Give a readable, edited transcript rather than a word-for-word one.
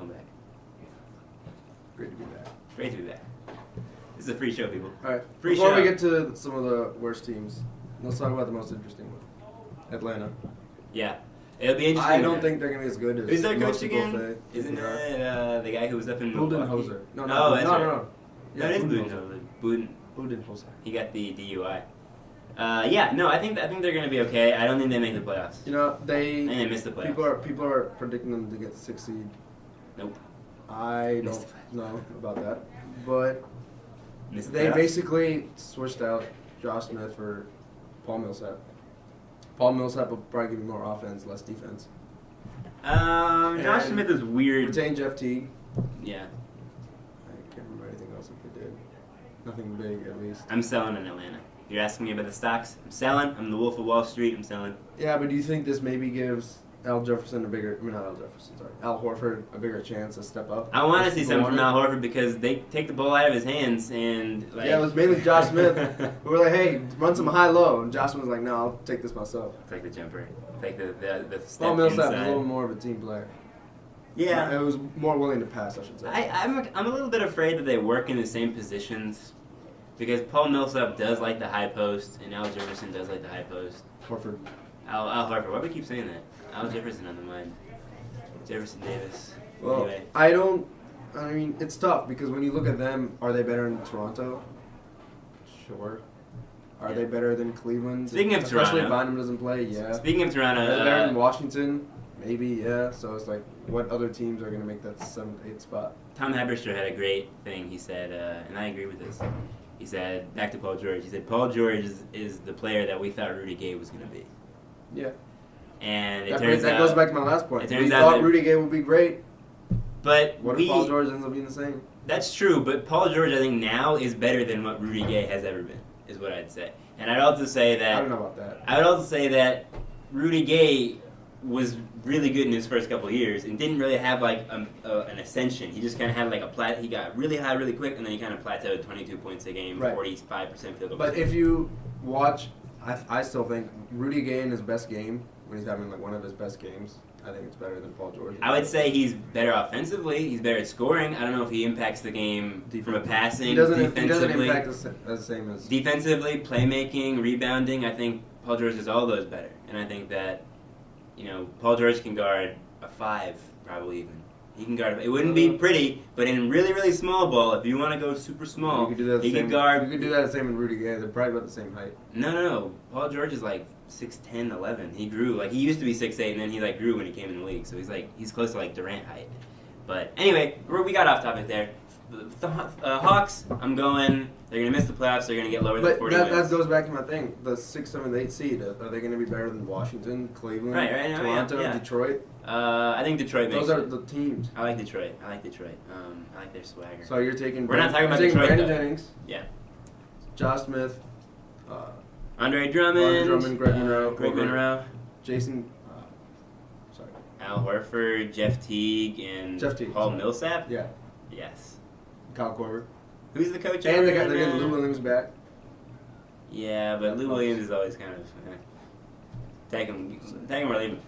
welcome back. Great to be back. Great to be back. This is a free show, people. All right. Free Before show. we get to some of the worst teams, let's talk about the most interesting one. Atlanta. Yeah. It'll be interesting. I don't think they're gonna be as good as Is their most coach people again? say. Isn't it the guy who was up in Budenholzer. Milwaukee? No, that's right. no. Yeah, That is Budenholzer. Budenholzer. Budenholzer. He got the DUI. I think they're gonna be okay. I don't think they make the playoffs. You know, I think they miss the playoffs. people are predicting them to get the 6th seed. Nope. I Missed don't know about that, but Missed the they playoffs. basically switched out Josh Smith for Paul Millsap. Paul Millsap will probably give you more offense, less defense. Josh Smith is weird. Retain Jeff Teague. Yeah. I can't remember anything else that they did. Nothing big, at least. I'm selling in Atlanta. You're asking me about the stocks? I'm selling. I'm the Wolf of Wall Street. I'm selling. Yeah, but do you think this maybe gives Al Horford a bigger chance to step up? I want to see something from Al Horford because they take the ball out of his hands and like. Yeah, it was mainly Josh Smith. We were like, hey, run some high-low, and Josh was like, no, I'll take this myself. Take the jumper. Take the step Paul Millsap was inside. a little more of a team player. Yeah. It was more willing to pass, I should say. I'm a little bit afraid that they work in the same positions because Paul Millsap does like the high post and Al Jefferson does like the high post. Horford. Al Horford. Why do we keep saying that? Al Jefferson on the mind. Jefferson Davis. Well, Anyway. I mean, it's tough because when you look at them, are they better than Toronto? Sure. Are they better than Cleveland? Speaking of Especially Toronto. if Bynum doesn't play, yeah. Speaking of Toronto. Are they better than Washington? Maybe, yeah. So it's like, what other teams are going to make that 7th, 8th spot? Tom Haberstroh had a great thing. He said, and I agree with this. He said, back to Paul George. He said, Paul George is the player that we thought Rudy Gay was going to be. Yeah. And That goes back to my last point. It turns We out thought that- Rudy Gay would be great. But What if Paul George ends up being the same? That's true, but Paul George, I think, now is better than what Rudy Gay has ever been, is what I'd say. And I'd also say that... I don't know about that. I would also say that Rudy Gay was really good in his first couple of years and didn't really have, like, an ascension. He just kind of had, like, he got really high really quick, and then he kind of plateaued 22 points a game, Right. 45% field goal. But if you watch, I still think Rudy Gay in his best game, when he's having, like, one of his best games, I think it's better than Paul George. I would say he's better offensively. He's better at scoring. I don't know if he impacts the game from a passing, He doesn't defensively. impact the same as... Defensively, playmaking, rebounding, I think Paul George does all those better. And I think that, Paul George can guard a 5, probably even. He can guard. It wouldn't be pretty, but in really, really small ball, if you want to go super small, You could do that he can guard. You could do that the same in Rudy Gay. They're probably about the same height. No. Paul George is like 6'10", 11. He grew. He used to be 6'8", and then he grew when he came in the league. So he's close to Durant height. But anyway, we got off topic there. The Hawks, I'm going. They're gonna miss the playoffs. They're gonna get lower than 40 But wins. that goes back to my thing. The 6th, 7th, 8th seed. Are they going to be better than Washington, Cleveland, Right, Toronto, yeah. Detroit? I think Detroit makes Those are it. the teams. I like Detroit. I like their swagger. So you're taking. We're not talking about you're taking Detroit, Brandon though. Jennings. Yeah. Josh Smith. Andre Drummond. Greg Monroe. Greg Monroe. Jason. Sorry. Al Horford, Jeff Teague, and Jeff Teague. Paul Millsap. Yeah. Yes. Kyle Korver. Who's the coach? And over they're there getting now? Lou Williams back. Yeah, but Lou Williams is always kind of take him or leave him.